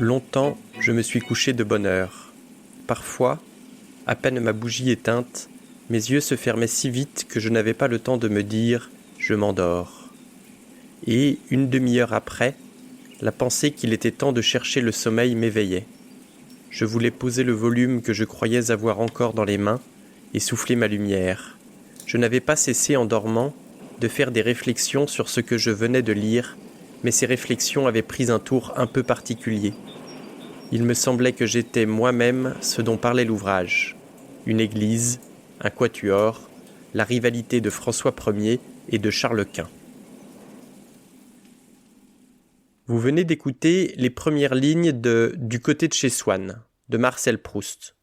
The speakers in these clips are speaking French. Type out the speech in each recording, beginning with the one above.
Longtemps, je me suis couché de bonne heure. Parfois, à peine ma bougie éteinte, mes yeux se fermaient si vite que je n'avais pas le temps de me dire « je m'endors ». Et, une demi-heure après, la pensée qu'il était temps de chercher le sommeil m'éveillait. Je voulais poser le volume que je croyais avoir encore dans les mains et souffler ma lumière. Je n'avais pas cessé, en dormant, de faire des réflexions sur ce que je venais de lire, mais ces réflexions avaient pris un tour un peu particulier. Il me semblait que j'étais moi-même ce dont parlait l'ouvrage. Une église, un quatuor, la rivalité de François Ier et de Charles Quint. Vous venez d'écouter les premières lignes de Du côté de chez Swann, de Marcel Proust.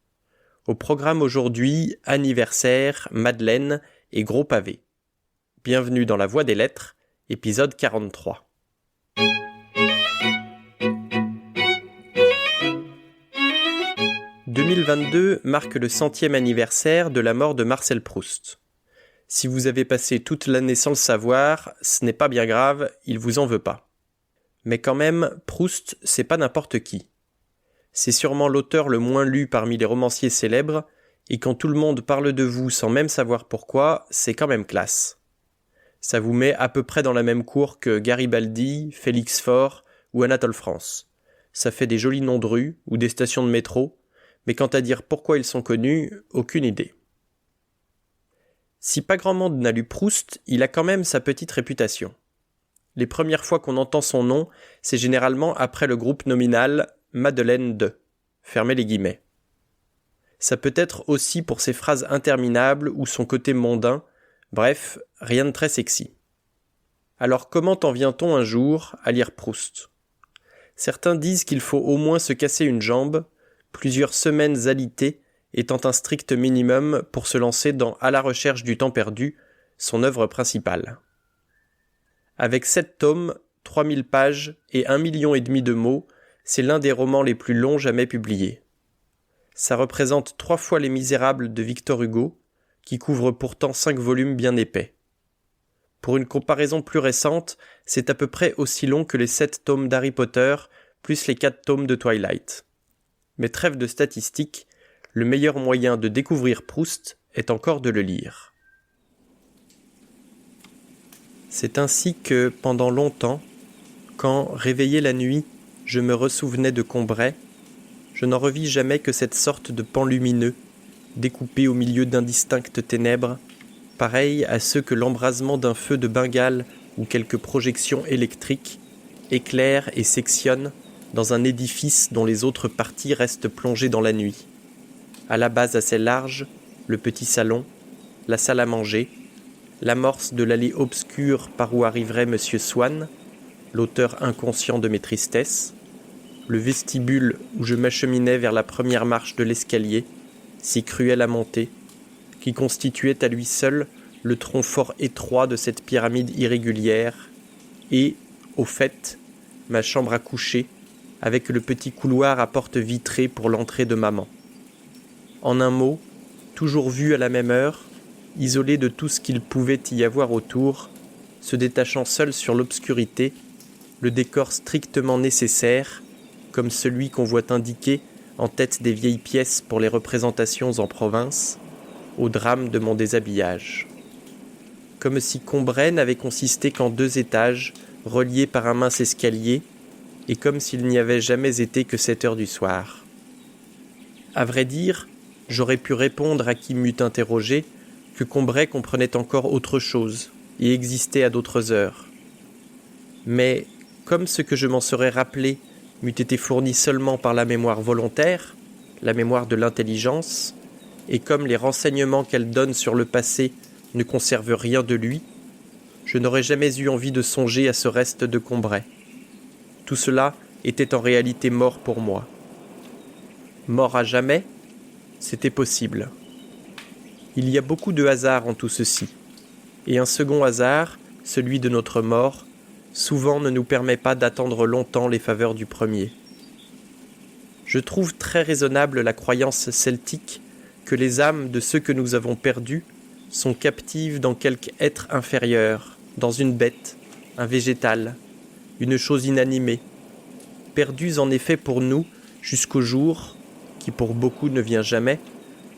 Au programme aujourd'hui, anniversaire, Madeleine et gros pavé. Bienvenue dans La Voix des Lettres, épisode 43. « 2022 marque le 100e anniversaire de la mort de Marcel Proust. Si vous avez passé toute l'année sans le savoir, ce n'est pas bien grave, il vous en veut pas. Mais quand même, Proust, c'est pas n'importe qui. C'est sûrement l'auteur le moins lu parmi les romanciers célèbres, et quand tout le monde parle de vous sans même savoir pourquoi, c'est quand même classe. Ça vous met à peu près dans la même cour que Garibaldi, Félix Faure ou Anatole France. Ça fait des jolis noms de rues ou des stations de métro, mais quant à dire pourquoi ils sont connus, aucune idée. Si pas grand monde n'a lu Proust, il a quand même sa petite réputation. Les premières fois qu'on entend son nom, c'est généralement après le groupe nominal Madeleine de, fermez les guillemets. Ça peut être aussi pour ses phrases interminables ou son côté mondain, bref, rien de très sexy. Alors comment en vient-on un jour à lire Proust ? Certains disent qu'il faut au moins se casser une jambe, plusieurs semaines alitées étant un strict minimum pour se lancer dans À la recherche du temps perdu, son œuvre principale. Avec 7 tomes, 3000 pages et 1,5 million de mots, c'est l'un des romans les plus longs jamais publiés. Ça représente 3 fois Les Misérables de Victor Hugo, qui couvre pourtant 5 volumes bien épais. Pour une comparaison plus récente, c'est à peu près aussi long que les 7 tomes d'Harry Potter, plus les 4 tomes de Twilight. Mais trêve de statistiques, le meilleur moyen de découvrir Proust est encore de le lire. C'est ainsi que, pendant longtemps, quand, réveillé la nuit, je me ressouvenais de Combray, je n'en revis jamais que cette sorte de pan lumineux, découpé au milieu d'indistinctes ténèbres, pareil à ceux que l'embrasement d'un feu de Bengale ou quelques projections électriques éclairent et sectionnent dans un édifice dont les autres parties restent plongées dans la nuit. À la base assez large, le petit salon, la salle à manger, l'amorce de l'allée obscure par où arriverait M. Swann, l'auteur inconscient de mes tristesses, le vestibule où je m'acheminais vers la première marche de l'escalier, si cruel à monter, qui constituait à lui seul le tronc fort étroit de cette pyramide irrégulière, et, au fait, ma chambre à coucher, avec le petit couloir à porte vitrée pour l'entrée de maman. En un mot, toujours vu à la même heure, isolé de tout ce qu'il pouvait y avoir autour, se détachant seul sur l'obscurité, le décor strictement nécessaire, comme celui qu'on voit indiqué en tête des vieilles pièces pour les représentations en province, au drame de mon déshabillage. Comme si Combray n'avait consisté qu'en 2 étages, reliés par un mince escalier, et comme s'il n'y avait jamais été que 7 heures du soir. À vrai dire, j'aurais pu répondre à qui m'eût interrogé que Combray comprenait encore autre chose et existait à d'autres heures. Mais, comme ce que je m'en serais rappelé m'eût été fourni seulement par la mémoire volontaire, la mémoire de l'intelligence, et comme les renseignements qu'elle donne sur le passé ne conservent rien de lui, je n'aurais jamais eu envie de songer à ce reste de Combray. Tout cela était en réalité mort pour moi. Mort à jamais ? C'était possible. Il y a beaucoup de hasard en tout ceci, et un second hasard, celui de notre mort, souvent ne nous permet pas d'attendre longtemps les faveurs du premier. Je trouve très raisonnable la croyance celtique que les âmes de ceux que nous avons perdus sont captives dans quelque être inférieur, dans une bête, un végétal, une chose inanimée, perdus en effet pour nous jusqu'au jour, qui pour beaucoup ne vient jamais,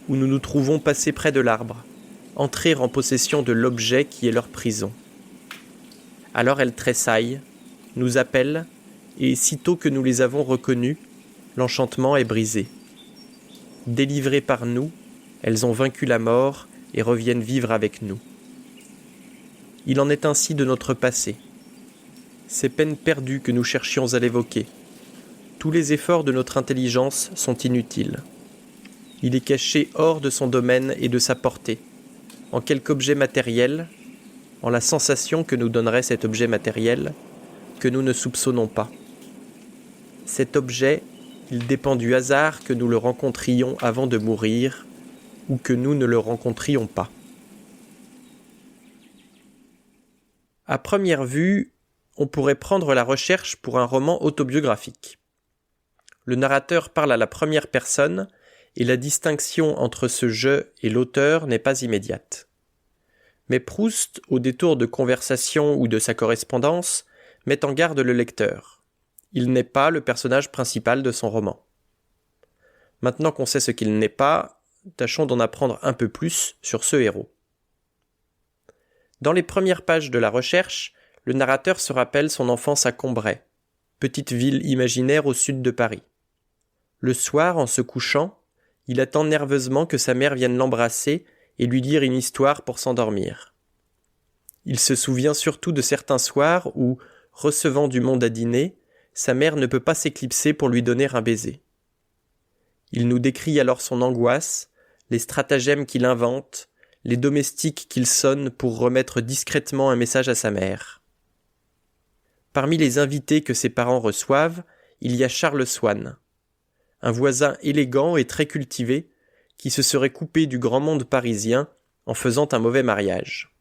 où nous nous trouvons passés près de l'arbre, entrer en possession de l'objet qui est leur prison. Alors elles tressaillent, nous appellent, et sitôt que nous les avons reconnues, l'enchantement est brisé. Délivrées par nous, elles ont vaincu la mort et reviennent vivre avec nous. Il en est ainsi de notre passé. Ces peines perdues que nous cherchions à l'évoquer, tous les efforts de notre intelligence sont inutiles. Il est caché hors de son domaine et de sa portée, en quelque objet matériel, en la sensation que nous donnerait cet objet matériel, que nous ne soupçonnons pas. Cet objet, il dépend du hasard que nous le rencontrions avant de mourir, ou que nous ne le rencontrions pas. À première vue, on pourrait prendre la recherche pour un roman autobiographique. Le narrateur parle à la première personne et la distinction entre ce « je » et l'auteur n'est pas immédiate. Mais Proust, au détour de conversation ou de sa correspondance, met en garde le lecteur. Il n'est pas le personnage principal de son roman. Maintenant qu'on sait ce qu'il n'est pas, tâchons d'en apprendre un peu plus sur ce héros. Dans les premières pages de la recherche, le narrateur se rappelle son enfance à Combray, petite ville imaginaire au sud de Paris. Le soir, en se couchant, il attend nerveusement que sa mère vienne l'embrasser et lui dire une histoire pour s'endormir. Il se souvient surtout de certains soirs où, recevant du monde à dîner, sa mère ne peut pas s'éclipser pour lui donner un baiser. Il nous décrit alors son angoisse, les stratagèmes qu'il invente, les domestiques qu'il sonne pour remettre discrètement un message à sa mère. Parmi les invités que ses parents reçoivent, il y a Charles Swann, un voisin élégant et très cultivé qui se serait coupé du grand monde parisien en faisant un mauvais mariage.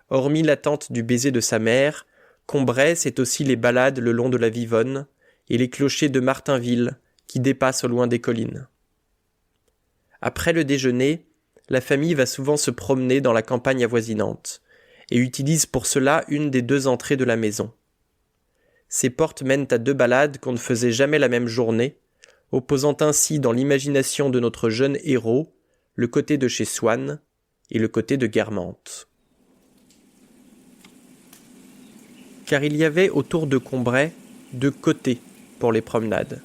Hormis l'attente du baiser de sa mère, Combray, c'est aussi les balades le long de la Vivonne et les clochers de Martinville qui dépassent au loin des collines. Après le déjeuner, la famille va souvent se promener dans la campagne avoisinante et utilise pour cela une des deux entrées de la maison. Ces portes mènent à deux balades qu'on ne faisait jamais la même journée, opposant ainsi dans l'imagination de notre jeune héros le côté de chez Swann et le côté de Guermantes. Car il y avait autour de Combray deux côtés pour les promenades,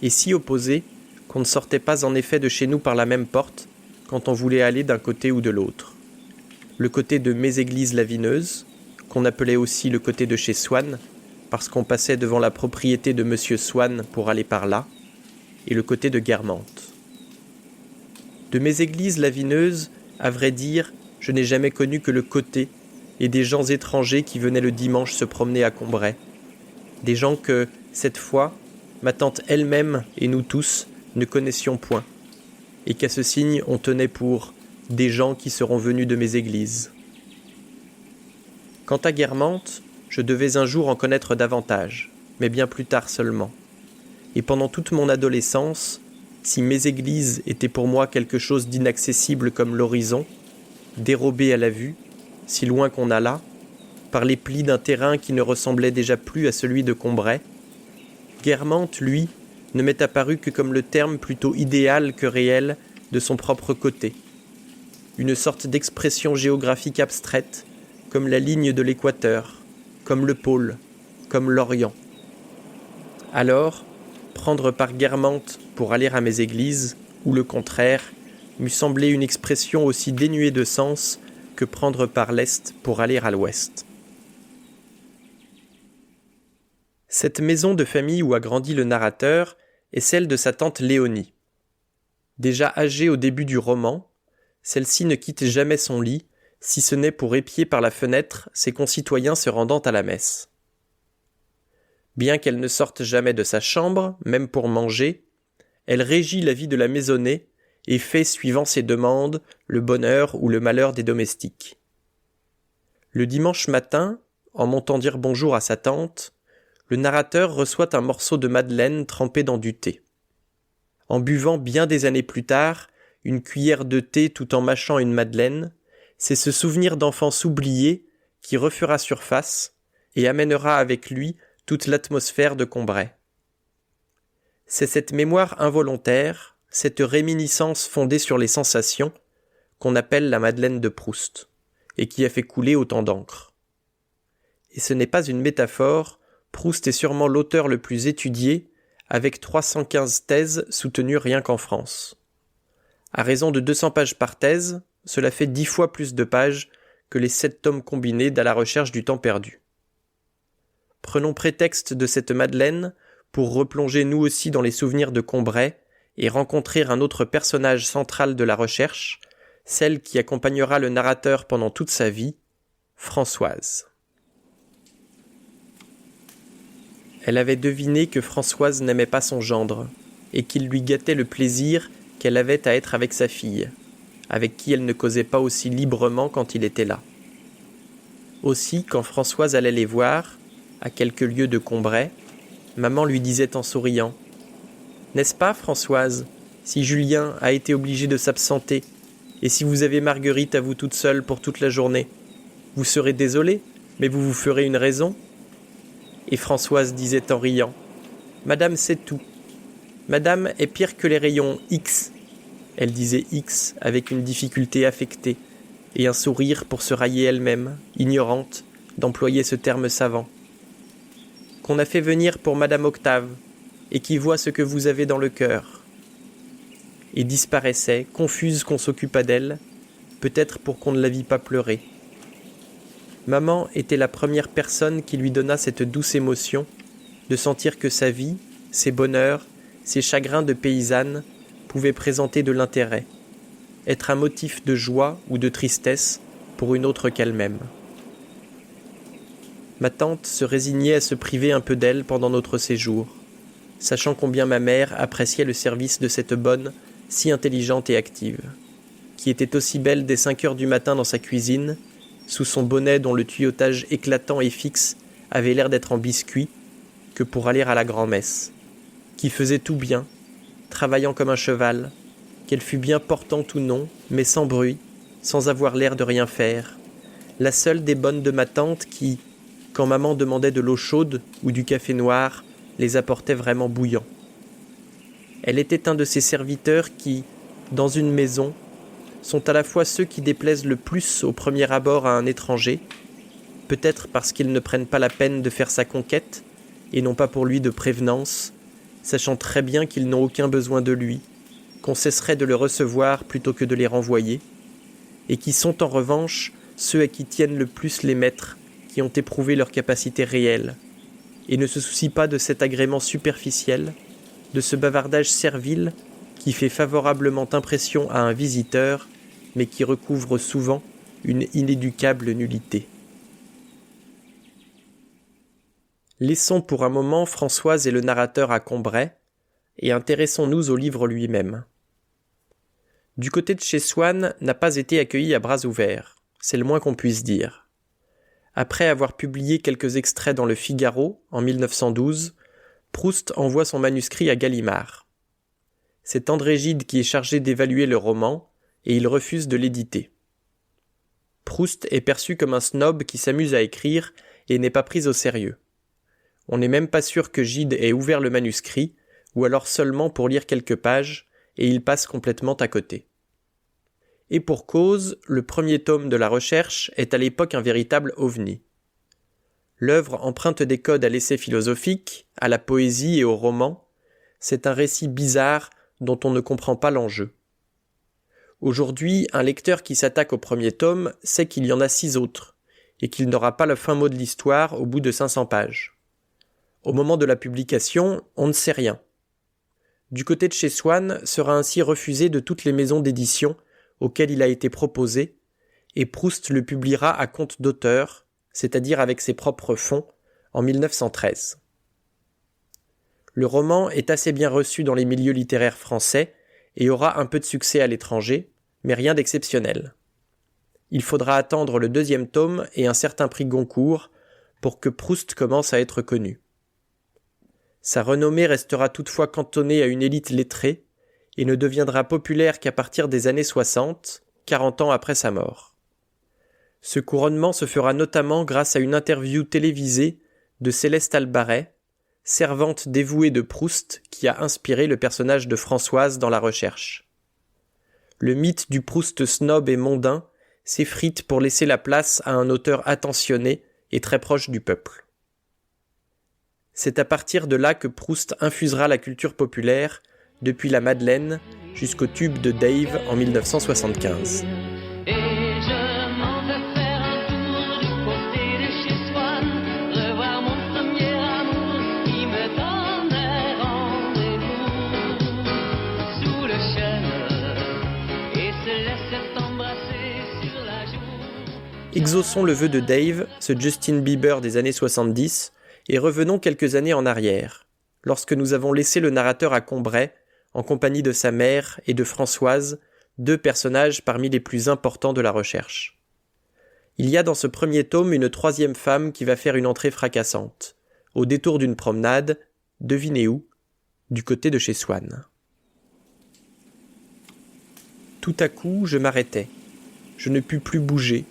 et si opposés qu'on ne sortait pas en effet de chez nous par la même porte quand on voulait aller d'un côté ou de l'autre. Le côté de Méséglise-la-Vineuse, qu'on appelait aussi le côté de chez Swann, parce qu'on passait devant la propriété de Monsieur Swann pour aller par là, et le côté de Guermantes. De Méséglise-la-Vineuse, à vrai dire, je n'ai jamais connu que le côté et des gens étrangers qui venaient le dimanche se promener à Combray. Des gens que, cette fois, ma tante elle-même et nous tous ne connaissions point, et qu'à ce signe on tenait pour des gens qui seront venus de Méséglise. Quant à Guermantes, je devais un jour en connaître davantage, mais bien plus tard seulement. Et pendant toute mon adolescence, si Méséglise était pour moi quelque chose d'inaccessible comme l'horizon, dérobé à la vue, si loin qu'on allât, par les plis d'un terrain qui ne ressemblait déjà plus à celui de Combray, Guermantes, lui, ne m'est apparu que comme le terme plutôt idéal que réel de son propre côté, une sorte d'expression géographique abstraite, comme la ligne de l'équateur, comme le pôle, comme l'Orient. Alors, prendre par Guermantes pour aller à Méséglise, ou le contraire, m'eût semblé une expression aussi dénuée de sens que prendre par l'Est pour aller à l'Ouest. Cette maison de famille où a grandi le narrateur est celle de sa tante Léonie. Déjà âgée au début du roman, celle-ci ne quitte jamais son lit, si ce n'est pour épier par la fenêtre ses concitoyens se rendant à la messe. Bien qu'elle ne sorte jamais de sa chambre, même pour manger, elle régit la vie de la maisonnée et fait, suivant ses demandes, le bonheur ou le malheur des domestiques. Le dimanche matin, en montant dire bonjour à sa tante, le narrateur reçoit un morceau de madeleine trempé dans du thé. En buvant bien des années plus tard une cuillère de thé tout en mâchant une madeleine, c'est ce souvenir d'enfance oublié qui refera surface et amènera avec lui toute l'atmosphère de Combray. C'est cette mémoire involontaire, cette réminiscence fondée sur les sensations, qu'on appelle la Madeleine de Proust, et qui a fait couler autant d'encre. Et ce n'est pas une métaphore, Proust est sûrement l'auteur le plus étudié, avec 315 thèses soutenues rien qu'en France. À raison de 200 pages par thèse, cela fait 10 fois plus de pages que les 7 tomes combinés d'À la recherche du temps perdu. Prenons prétexte de cette Madeleine pour replonger nous aussi dans les souvenirs de Combray et rencontrer un autre personnage central de la recherche, celle qui accompagnera le narrateur pendant toute sa vie, Françoise. Elle avait deviné que Françoise n'aimait pas son gendre, et qu'il lui gâtait le plaisir qu'elle avait à être avec sa fille, avec qui elle ne causait pas aussi librement quand il était là. Aussi, quand Françoise allait les voir, à quelques lieues de Combray, maman lui disait en souriant « N'est-ce pas, Françoise, si Julien a été obligé de s'absenter, et si vous avez Marguerite à vous toute seule pour toute la journée, vous serez désolée, mais vous vous ferez une raison ?» Et Françoise disait en riant « Madame sait tout. Madame est pire que les rayons X. » Elle disait X avec une difficulté affectée, et un sourire pour se railler elle-même, ignorante, d'employer ce terme savant. Qu'on a fait venir pour Madame Octave, et qui voit ce que vous avez dans le cœur. Et disparaissait, confuse qu'on s'occupât d'elle, peut-être pour qu'on ne la vît pas pleurer. Maman était la première personne qui lui donna cette douce émotion de sentir que sa vie, ses bonheurs, ses chagrins de paysanne pouvaient présenter de l'intérêt, être un motif de joie ou de tristesse pour une autre qu'elle-même. Ma tante se résignait à se priver un peu d'elle pendant notre séjour, sachant combien ma mère appréciait le service de cette bonne, si intelligente et active, qui était aussi belle dès 5 heures du matin dans sa cuisine, sous son bonnet dont le tuyautage éclatant et fixe avait l'air d'être en biscuit, que pour aller à la grand-messe, qui faisait tout bien, travaillant comme un cheval, qu'elle fût bien portante ou non, mais sans bruit, sans avoir l'air de rien faire, la seule des bonnes de ma tante qui, quand maman demandait de l'eau chaude ou du café noir, les apportait vraiment bouillants. Elle était un de ces serviteurs qui, dans une maison, sont à la fois ceux qui déplaisent le plus au premier abord à un étranger, peut-être parce qu'ils ne prennent pas la peine de faire sa conquête, et n'ont pas pour lui de prévenance, sachant très bien qu'ils n'ont aucun besoin de lui, qu'on cesserait de le recevoir plutôt que de les renvoyer, et qui sont en revanche ceux à qui tiennent le plus les maîtres, qui ont éprouvé leur capacité réelle, et ne se soucient pas de cet agrément superficiel, de ce bavardage servile qui fait favorablement impression à un visiteur, mais qui recouvre souvent une inéducable nullité. Laissons pour un moment Françoise et le narrateur à Combray, et intéressons-nous au livre lui-même. Du côté de chez Swann n'a pas été accueilli à bras ouverts, c'est le moins qu'on puisse dire. Après avoir publié quelques extraits dans le Figaro, en 1912, Proust envoie son manuscrit à Gallimard. C'est André Gide qui est chargé d'évaluer le roman, et il refuse de l'éditer. Proust est perçu comme un snob qui s'amuse à écrire et n'est pas pris au sérieux. On n'est même pas sûr que Gide ait ouvert le manuscrit, ou alors seulement pour lire quelques pages, et il passe complètement à côté. Et pour cause, le premier tome de la recherche est à l'époque un véritable ovni. L'œuvre emprunte des codes à l'essai philosophique, à la poésie et au roman. C'est un récit bizarre dont on ne comprend pas l'enjeu. Aujourd'hui, un lecteur qui s'attaque au premier tome sait qu'il y en a 6 autres, et qu'il n'aura pas le fin mot de l'histoire au bout de 500 pages. Au moment de la publication, on ne sait rien. Du côté de chez Swann sera ainsi refusé de toutes les maisons d'édition auxquelles il a été proposé, et Proust le publiera à compte d'auteur, c'est-à-dire avec ses propres fonds, en 1913. Le roman est assez bien reçu dans les milieux littéraires français et aura un peu de succès à l'étranger, mais rien d'exceptionnel. Il faudra attendre le 2e tome et un certain prix Goncourt pour que Proust commence à être connu. Sa renommée restera toutefois cantonnée à une élite lettrée et ne deviendra populaire qu'à partir des années 60, 40 ans après sa mort. Ce couronnement se fera notamment grâce à une interview télévisée de Céleste Albaret, servante dévouée de Proust qui a inspiré le personnage de Françoise dans La Recherche. Le mythe du Proust snob et mondain s'effrite pour laisser la place à un auteur attentionné et très proche du peuple. C'est à partir de là que Proust infusera la culture populaire, depuis la Madeleine jusqu'au tube de Dave en 1975. Exauçons le vœu de Dave, ce Justin Bieber des années 70, et revenons quelques années en arrière, lorsque nous avons laissé le narrateur à Combray, en compagnie de sa mère et de Françoise, deux personnages parmi les plus importants de La Recherche. Il y a dans ce premier tome une troisième femme qui va faire une entrée fracassante, au détour d'une promenade, devinez où, du côté de chez Swann. Tout à coup, je m'arrêtai. Je ne pus plus bouger,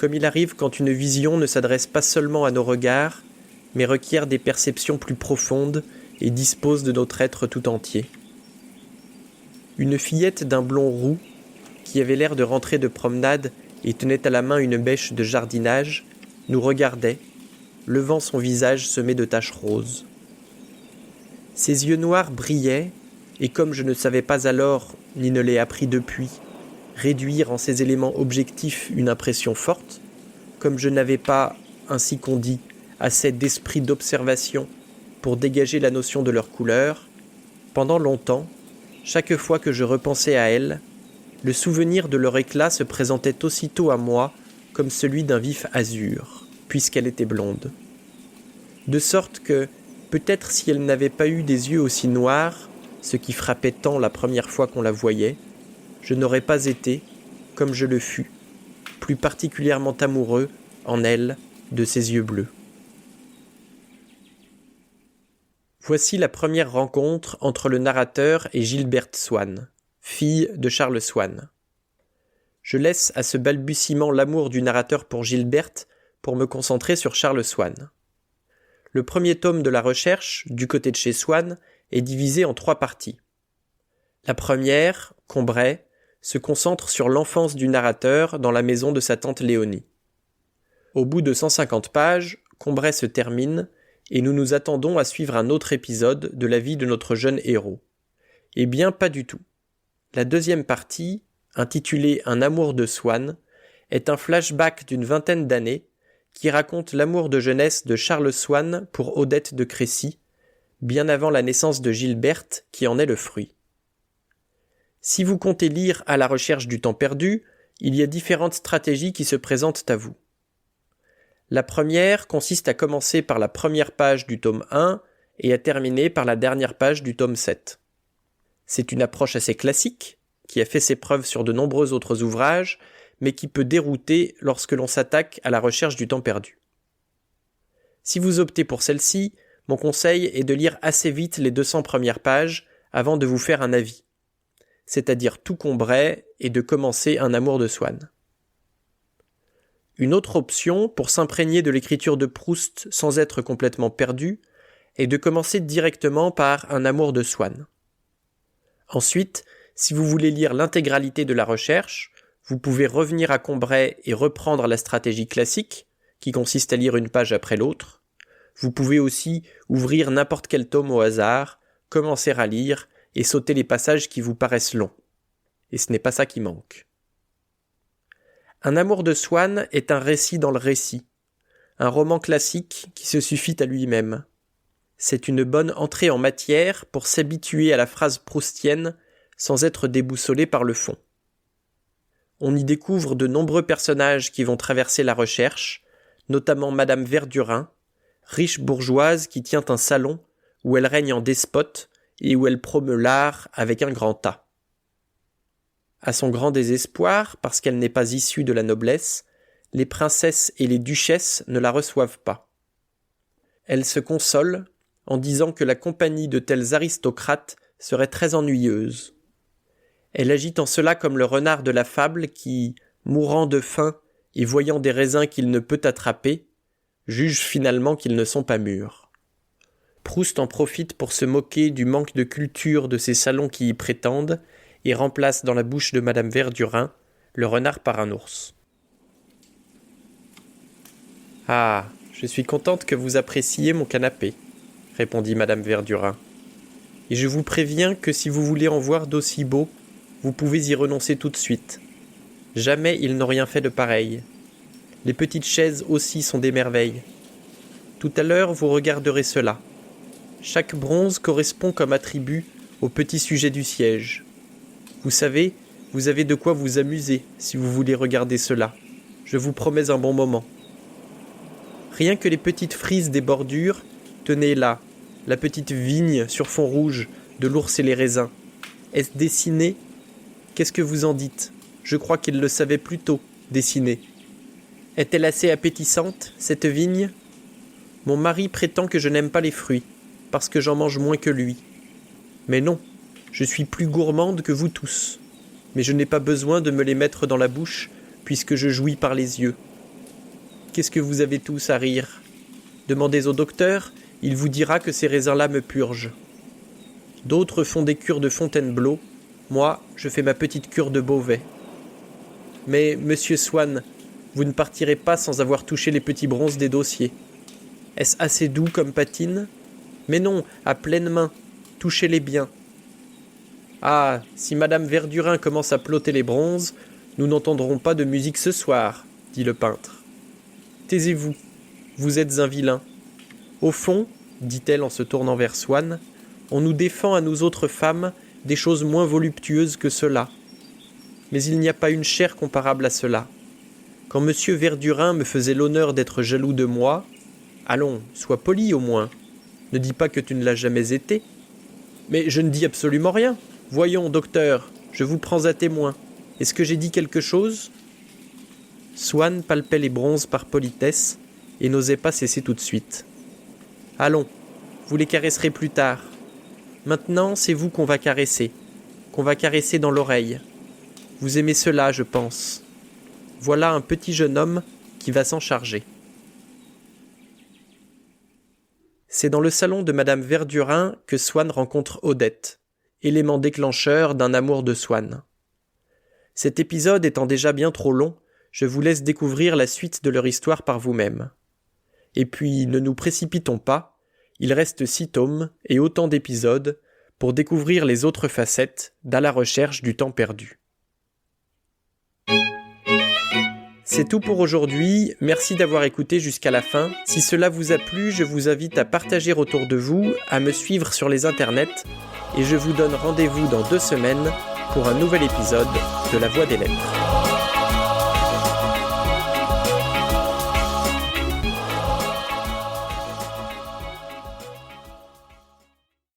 comme il arrive quand une vision ne s'adresse pas seulement à nos regards, mais requiert des perceptions plus profondes et dispose de notre être tout entier. Une fillette d'un blond roux, qui avait l'air de rentrer de promenade et tenait à la main une bêche de jardinage, nous regardait, levant son visage semé de taches roses. Ses yeux noirs brillaient, et comme je ne savais pas alors, ni ne l'ai appris depuis, réduire en ces éléments objectifs une impression forte, comme je n'avais pas, ainsi qu'on dit, assez d'esprit d'observation pour dégager la notion de leur couleur, pendant longtemps, chaque fois que je repensais à elles, le souvenir de leur éclat se présentait aussitôt à moi comme celui d'un vif azur, puisqu'elle était blonde. De sorte que, peut-être si elle n'avait pas eu des yeux aussi noirs, ce qui frappait tant la première fois qu'on la voyait, je n'aurais pas été, comme je le fus, plus particulièrement amoureux, en elle, de ses yeux bleus. Voici la première rencontre entre le narrateur et Gilberte Swann, fille de Charles Swann. Je laisse à ce balbutiement l'amour du narrateur pour Gilberte pour me concentrer sur Charles Swann. Le premier tome de La Recherche, du côté de chez Swann, est divisé en 3 parties. La première, Combray, se concentre sur l'enfance du narrateur dans la maison de sa tante Léonie. Au bout de 150 pages, Combray se termine et nous nous attendons à suivre un autre épisode de la vie de notre jeune héros. Eh bien, pas du tout. La deuxième partie, intitulée Un amour de Swann, est un flashback d'une 20aine d'années qui raconte l'amour de jeunesse de Charles Swann pour Odette de Crécy, bien avant la naissance de Gilberte qui en est le fruit. Si vous comptez lire À la recherche du temps perdu, il y a différentes stratégies qui se présentent à vous. La première consiste à commencer par la première page du tome 1 et à terminer par la dernière page du tome 7. C'est une approche assez classique, qui a fait ses preuves sur de nombreux autres ouvrages, mais qui peut dérouter lorsque l'on s'attaque à la recherche du temps perdu. Si vous optez pour celle-ci, mon conseil est de lire assez vite les 200 premières pages avant de vous faire un avis, c'est-à-dire tout Combray et de commencer Un amour de Swann. Une autre option pour s'imprégner de l'écriture de Proust sans être complètement perdu est de commencer directement par Un amour de Swann. Ensuite, si vous voulez lire l'intégralité de La Recherche, vous pouvez revenir à Combray et reprendre la stratégie classique, qui consiste à lire une page après l'autre. Vous pouvez aussi ouvrir n'importe quel tome au hasard, commencer à lire et sauter les passages qui vous paraissent longs. Et ce n'est pas ça qui manque. Un amour de Swann est un récit dans le récit, un roman classique qui se suffit à lui-même. C'est une bonne entrée en matière pour s'habituer à la phrase proustienne sans être déboussolé par le fond. On y découvre de nombreux personnages qui vont traverser la recherche, notamment Madame Verdurin, riche bourgeoise qui tient un salon où elle règne en despote et où elle promeut l'art avec un grand A. À son grand désespoir, parce qu'elle n'est pas issue de la noblesse, les princesses et les duchesses ne la reçoivent pas. Elle se console en disant que la compagnie de tels aristocrates serait très ennuyeuse. Elle agit en cela comme le renard de la fable qui, mourant de faim et voyant des raisins qu'il ne peut attraper, jugent finalement qu'ils ne sont pas mûrs. Proust en profite pour se moquer du manque de culture de ces salons qui y prétendent et remplace dans la bouche de Madame Verdurin le renard par un ours. « Ah, je suis contente que vous appréciez mon canapé, » répondit Madame Verdurin. « Et je vous préviens que si vous voulez en voir d'aussi beaux, vous pouvez y renoncer tout de suite. Jamais ils n'ont rien fait de pareil. Les petites chaises aussi sont des merveilles. Tout à l'heure, vous regarderez cela. Chaque bronze correspond comme attribut au petit sujet du siège. Vous savez, vous avez de quoi vous amuser si vous voulez regarder cela. Je vous promets un bon moment. Rien que les petites frises des bordures, tenez là, la petite vigne sur fond rouge de l'ours et les raisins. Est-ce dessiné ? Qu'est-ce que vous en dites ? Je crois qu'il le savait plus tôt, dessiner. Est-elle assez appétissante, cette vigne ? Mon mari prétend que je n'aime pas les fruits, parce que j'en mange moins que lui. Mais non, je suis plus gourmande que vous tous. Mais je n'ai pas besoin de me les mettre dans la bouche, puisque je jouis par les yeux. Qu'est-ce que vous avez tous à rire ? Demandez au docteur, il vous dira que ces raisins-là me purgent. D'autres font des cures de Fontainebleau, moi, je fais ma petite cure de Beauvais. Mais, monsieur Swann, vous ne partirez pas sans avoir touché les petits bronzes des dossiers. Est-ce assez doux comme patine ? Mais non, à pleine main, touchez-les bien. Ah, si Madame Verdurin commence à plotter les bronzes, nous n'entendrons pas de musique ce soir, dit le peintre. Taisez-vous, vous êtes un vilain. Au fond, dit-elle en se tournant vers Swann, on nous défend à nous autres femmes des choses moins voluptueuses que cela. Mais il n'y a pas une chair comparable à cela. Quand monsieur Verdurin me faisait l'honneur d'être jaloux de moi, allons, sois poli au moins. Ne dis pas que tu ne l'as jamais été. Mais je ne dis absolument rien. Voyons, docteur, je vous prends à témoin. Est-ce que j'ai dit quelque chose ? Swann palpait les bronzes par politesse et n'osait pas cesser tout de suite. Allons, vous les caresserez plus tard. Maintenant, c'est vous qu'on va caresser dans l'oreille. Vous aimez cela, je pense. Voilà un petit jeune homme qui va s'en charger. C'est dans le salon de Madame Verdurin que Swann rencontre Odette, élément déclencheur d'un amour de Swann. Cet épisode étant déjà bien trop long, je vous laisse découvrir la suite de leur histoire par vous-même. Et puis, ne nous précipitons pas, il reste 6 tomes et autant d'épisodes pour découvrir les autres facettes d'À la recherche du temps perdu. C'est tout pour aujourd'hui, merci d'avoir écouté jusqu'à la fin. Si cela vous a plu, je vous invite à partager autour de vous, à me suivre sur les internets, et je vous donne rendez-vous dans 2 semaines pour un nouvel épisode de La Voix des Lettres.